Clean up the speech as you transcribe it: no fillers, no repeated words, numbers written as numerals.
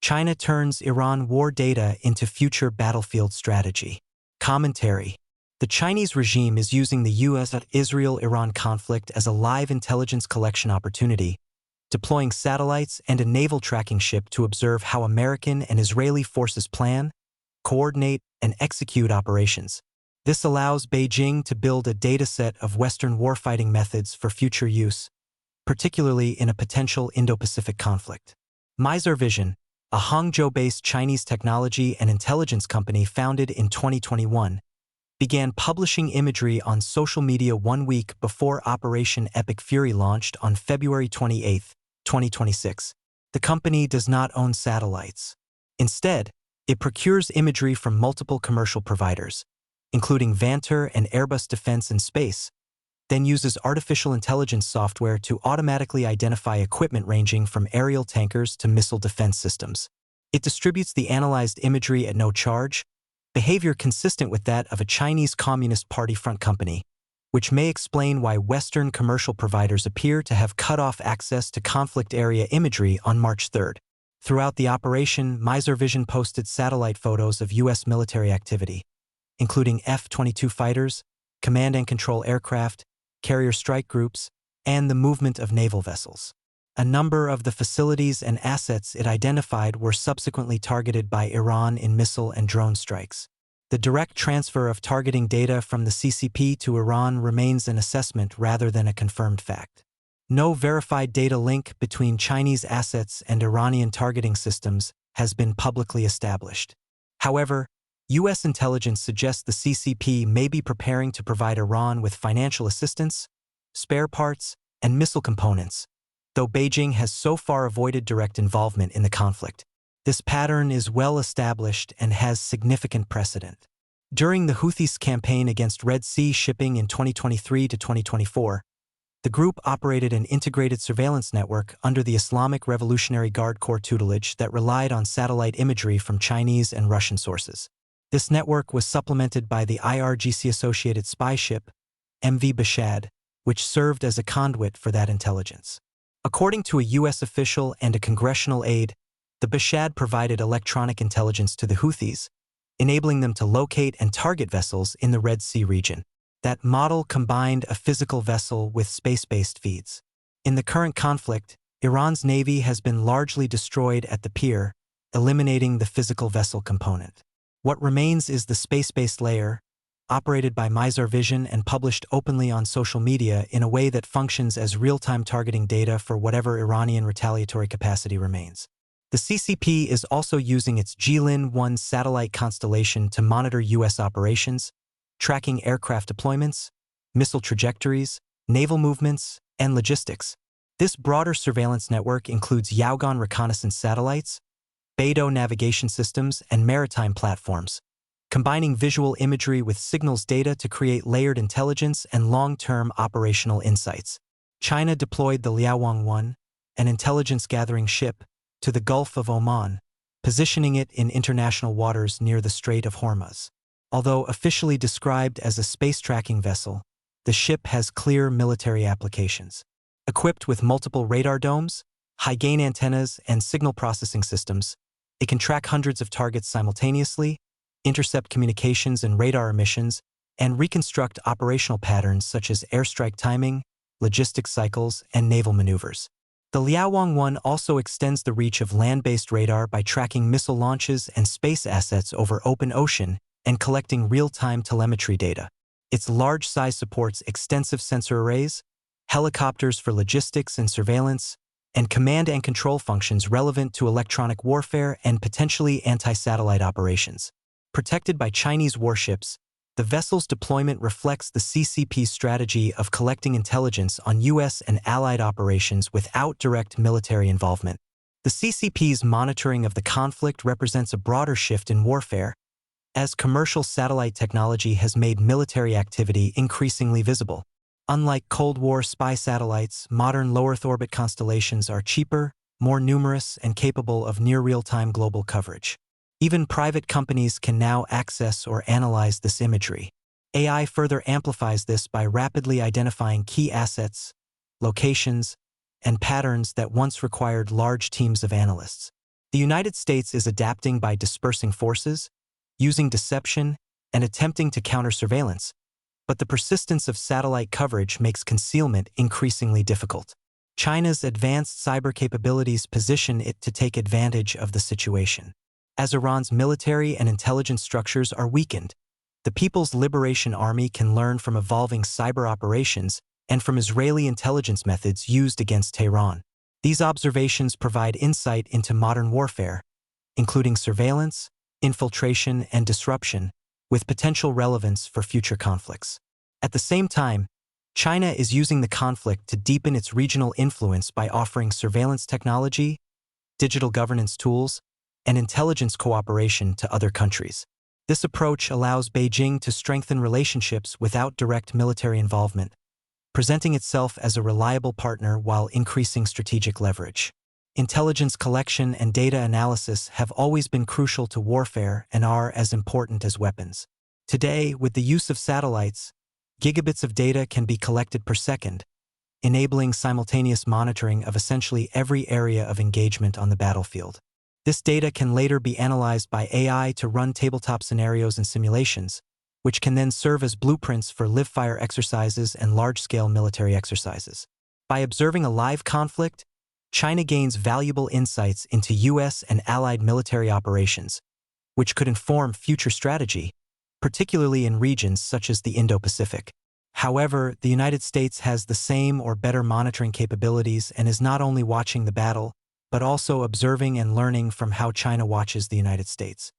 China turns Iran war data into future battlefield strategy. Commentary. The Chinese regime is using the US-Israel-Iran conflict as a live intelligence collection opportunity, deploying satellites and a naval tracking ship to observe how American and Israeli forces plan, coordinate, and execute operations. This allows Beijing to build a dataset of Western warfighting methods for future use, particularly in a potential Indo-Pacific conflict. Mizar Vision, a Hangzhou-based Chinese technology and intelligence company founded in 2021, began publishing imagery on social media 1 week before Operation Epic Fury launched on February 28, 2026. The company does not own satellites. Instead, it procures imagery from multiple commercial providers, including Vanter and Airbus Defence and Space, then uses artificial intelligence software to automatically identify equipment ranging from aerial tankers to missile defense systems. It distributes the analyzed imagery at no charge, behavior consistent with that of a Chinese Communist Party front company, which may explain why Western commercial providers appear to have cut off access to conflict area imagery on March 3. Throughout the operation, Mizar Vision posted satellite photos of U.S. military activity, including F-22 fighters, command and control aircraft, carrier strike groups, and the movement of naval vessels. A number of the facilities and assets it identified were subsequently targeted by Iran in missile and drone strikes. The direct transfer of targeting data from the CCP to Iran remains an assessment rather than a confirmed fact. No verified data link between Chinese assets and Iranian targeting systems has been publicly established. However, U.S. intelligence suggests the CCP may be preparing to provide Iran with financial assistance, spare parts, and missile components, though Beijing has so far avoided direct involvement in the conflict. This pattern is well established and has significant precedent. During the Houthis' campaign against Red Sea shipping in 2023 to 2024, the group operated an integrated surveillance network under the Islamic Revolutionary Guard Corps tutelage that relied on satellite imagery from Chinese and Russian sources. This network was supplemented by the IRGC-associated spy ship, MV Bashad, which served as a conduit for that intelligence. According to a U.S. official and a congressional aide, the Bashad provided electronic intelligence to the Houthis, enabling them to locate and target vessels in the Red Sea region. That model combined a physical vessel with space-based feeds. In the current conflict, Iran's navy has been largely destroyed at the pier, eliminating the physical vessel component. What remains is the space-based layer, operated by Mizar Vision and published openly on social media in a way that functions as real-time targeting data for whatever Iranian retaliatory capacity remains. The CCP is also using its Jilin-1 satellite constellation to monitor U.S. operations, tracking aircraft deployments, missile trajectories, naval movements, and logistics. This broader surveillance network includes Yaogan reconnaissance satellites, Beidou navigation systems, and maritime platforms, combining visual imagery with signals data to create layered intelligence and long-term operational insights. China deployed the Liaowang-1, an intelligence-gathering ship, to the Gulf of Oman, positioning it in international waters near the Strait of Hormuz. Although officially described as a space-tracking vessel, the ship has clear military applications. Equipped with multiple radar domes, high-gain antennas, and signal processing systems, it can track hundreds of targets simultaneously, intercept communications and radar emissions, and reconstruct operational patterns such as airstrike timing, logistics cycles, and naval maneuvers. The Liaowang-1 also extends the reach of land-based radar by tracking missile launches and space assets over open ocean and collecting real-time telemetry data. Its large size supports extensive sensor arrays, helicopters for logistics and surveillance, and command and control functions relevant to electronic warfare and potentially anti-satellite operations. Protected by Chinese warships, the vessel's deployment reflects the CCP's strategy of collecting intelligence on U.S. and allied operations without direct military involvement. The CCP's monitoring of the conflict represents a broader shift in warfare, as commercial satellite technology has made military activity increasingly visible. Unlike Cold War spy satellites, modern low-Earth orbit constellations are cheaper, more numerous, and capable of near real-time global coverage. Even private companies can now access or analyze this imagery. AI further amplifies this by rapidly identifying key assets, locations, and patterns that once required large teams of analysts. The United States is adapting by dispersing forces, using deception, and attempting to counter surveillance, but the persistence of satellite coverage makes concealment increasingly difficult. China's advanced cyber capabilities position it to take advantage of the situation. As Iran's military and intelligence structures are weakened, the People's Liberation Army can learn from evolving cyber operations and from Israeli intelligence methods used against Tehran. These observations provide insight into modern warfare, including surveillance, infiltration, and disruption, with potential relevance for future conflicts. At the same time, China is using the conflict to deepen its regional influence by offering surveillance technology, digital governance tools, and intelligence cooperation to other countries. This approach allows Beijing to strengthen relationships without direct military involvement, presenting itself as a reliable partner while increasing strategic leverage. Intelligence collection and data analysis have always been crucial to warfare and are as important as weapons. Today, with the use of satellites, gigabits of data can be collected per second, enabling simultaneous monitoring of essentially every area of engagement on the battlefield. This data can later be analyzed by AI to run tabletop scenarios and simulations, which can then serve as blueprints for live-fire exercises and large-scale military exercises. By observing a live conflict, China gains valuable insights into U.S. and allied military operations, which could inform future strategy, particularly in regions such as the Indo-Pacific. However, the United States has the same or better monitoring capabilities and is not only watching the battle, but also observing and learning from how China watches the United States.